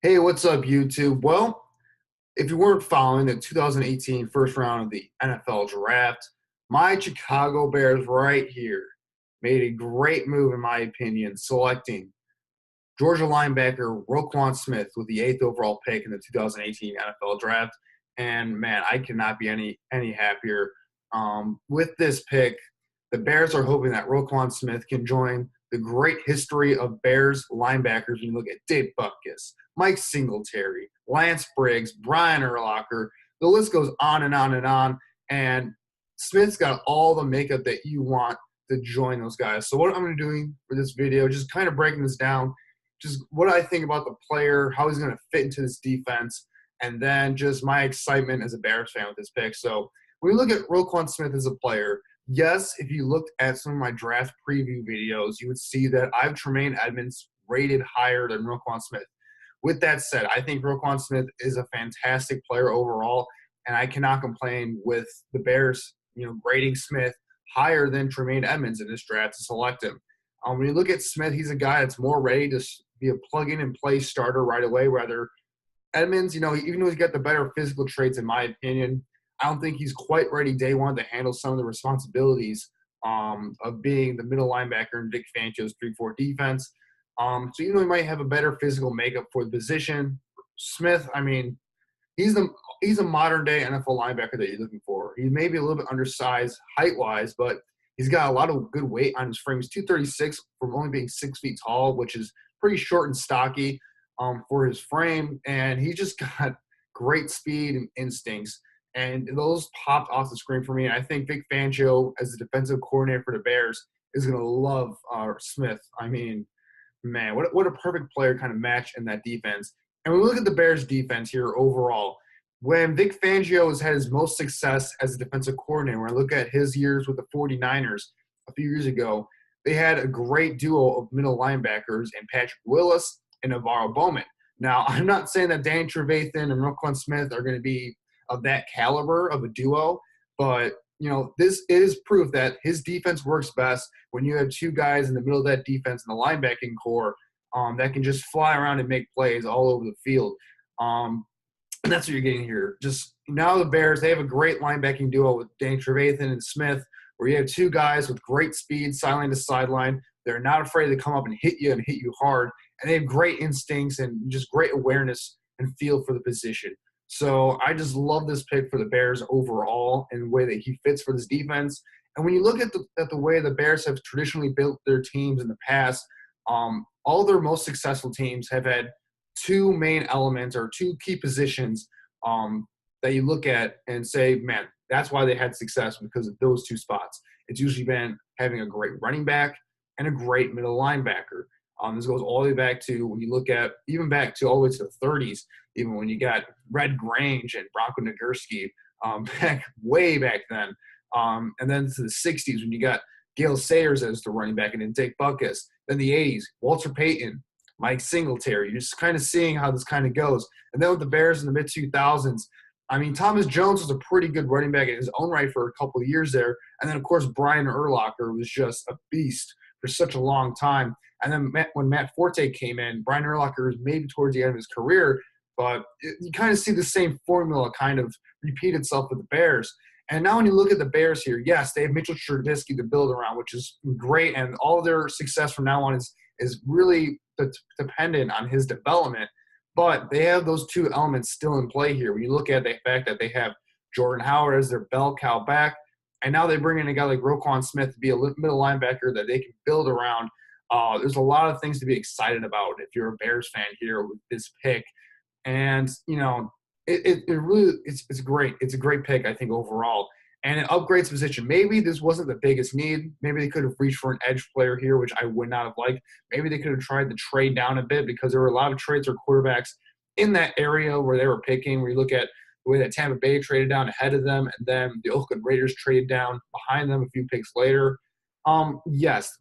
Hey, what's up, YouTube? Well, if you weren't following the 2018 first round of the NFL draft, my Chicago Bears right here made a great move, in my opinion, selecting Georgia linebacker Roquan Smith with the 8th overall pick in the 2018 NFL draft. And man, I cannot be any happier. With this pick, the Bears are hoping that Roquan Smith can join the great history of Bears linebackers. When you look at Dave Butkus, Mike Singletary, Lance Briggs, Brian Urlacher, the list goes on and on and on. And Smith's got all the makeup that you want to join those guys. So what I'm going to be doing for this video, just kind of breaking this down, just what I think about the player, how he's going to fit into this defense, and then just my excitement as a Bears fan with this pick. So when we look at Roquan Smith as a player, yes, if you looked at some of my draft preview videos, you would see that I have Tremaine Edmonds rated higher than Roquan Smith. With that said, I think Roquan Smith is a fantastic player overall, and I cannot complain with the Bears, grading Smith higher than Tremaine Edmonds in this draft to select him. When you look at Smith, he's a guy that's more ready to be a plug-in-and-play starter right away, rather Edmonds, even though he's got the better physical traits, in my opinion, I don't think he's quite ready day one to handle some of the responsibilities of being the middle linebacker in Vic Fangio's 3-4 defense. So even though he might have a better physical makeup for the position, Smith, he's a modern-day NFL linebacker that you're looking for. He may be a little bit undersized height-wise, but he's got a lot of good weight on his frame. He's 236 from only being 6 feet tall, which is pretty short and stocky for his frame. And he just got great speed and instincts. And those popped off the screen for me. And I think Vic Fangio, as the defensive coordinator for the Bears, is going to love Smith. Man, what a perfect player kind of match in that defense. And when we look at the Bears' defense here overall, when Vic Fangio has had his most success as a defensive coordinator, when I look at his years with the 49ers a few years ago, they had a great duo of middle linebackers in Patrick Willis and Navarro Bowman. Now, I'm not saying that Danny Trevathan and Roquan Smith are going to be of that caliber of a duo, but this is proof that his defense works best when you have two guys in the middle of that defense in the linebacking core that can just fly around and make plays all over the field. And that's what you're getting here. Just now the Bears, they have a great linebacking duo with Danny Trevathan and Smith, where you have two guys with great speed, sideline to sideline. They're not afraid to come up and hit you hard. And they have great instincts and just great awareness and feel for the position. So I just love this pick for the Bears overall and the way that he fits for this defense. And when you look at the way the Bears have traditionally built their teams in the past, all their most successful teams have had two main elements or two key positions that you look at and say, man, that's why they had success, because of those two spots. It's usually been having a great running back and a great middle linebacker. This goes all the way back to when you look at even back to all the way to the 30s, even when you got Red Grange and Bronco Nagurski way back then. And then to the 60s when you got Gale Sayers as the running back and then Dick Butkus. Then the 80s, Walter Payton, Mike Singletary. You're just kind of seeing how this kind of goes. And then with the Bears in the mid-2000s, Thomas Jones was a pretty good running back in his own right for a couple of years there. And then, of course, Brian Urlacher was just a beast for such a long time. And then when Matt Forte came in, Brian Urlacher was maybe towards the end of his career, but you kind of see the same formula kind of repeat itself with the Bears. And now when you look at the Bears here, yes, they have Mitchell Trubisky to build around, which is great, and all of their success from now on is really dependent on his development. But they have those two elements still in play here. When you look at the fact that they have Jordan Howard as their bell cow back, and now they bring in a guy like Roquan Smith to be a middle linebacker that they can build around. There's a lot of things to be excited about if you're a Bears fan here with this pick. And, it's great. It's a great pick, I think, overall. And it upgrades position. Maybe this wasn't the biggest need. Maybe they could have reached for an edge player here, which I would not have liked. Maybe they could have tried to trade down a bit because there were a lot of trades or quarterbacks in that area where they were picking, where you look at the way that Tampa Bay traded down ahead of them, and then the Oakland Raiders traded down behind them a few picks later. Yes,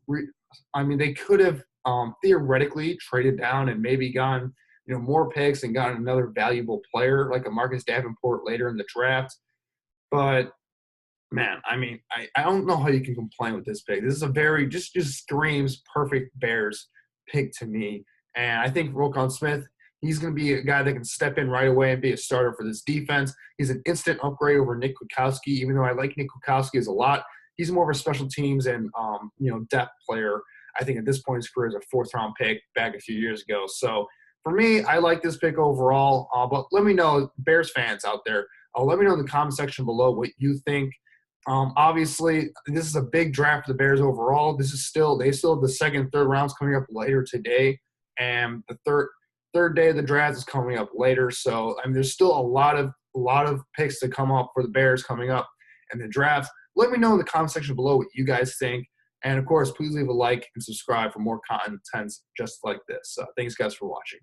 they could have theoretically traded down and maybe gone more picks and gotten another valuable player like a Marcus Davenport later in the draft. But, man, I don't know how you can complain with this pick. This is a very just screams perfect Bears pick to me. And I think Roquan Smith, He's going to be a guy that can step in right away and be a starter for this defense. He's an instant upgrade over Nick Kwiatkowski, even though I like Nick Kwiatkowski as a lot. He's more of a special teams and depth player. I think at this point in his career is a fourth-round pick back a few years ago. So for me, I like this pick overall. But let me know, Bears fans out there, let me know in the comment section below what you think. Obviously, this is a big draft for the Bears overall. They still have the second, third rounds coming up later today, and the third day of the draft is coming up later. So there's still a lot of picks to come up for the Bears coming up in the draft. Let me know in the comment section below what you guys think. And, of course, please leave a like and subscribe for more content just like this. Thanks, guys, for watching.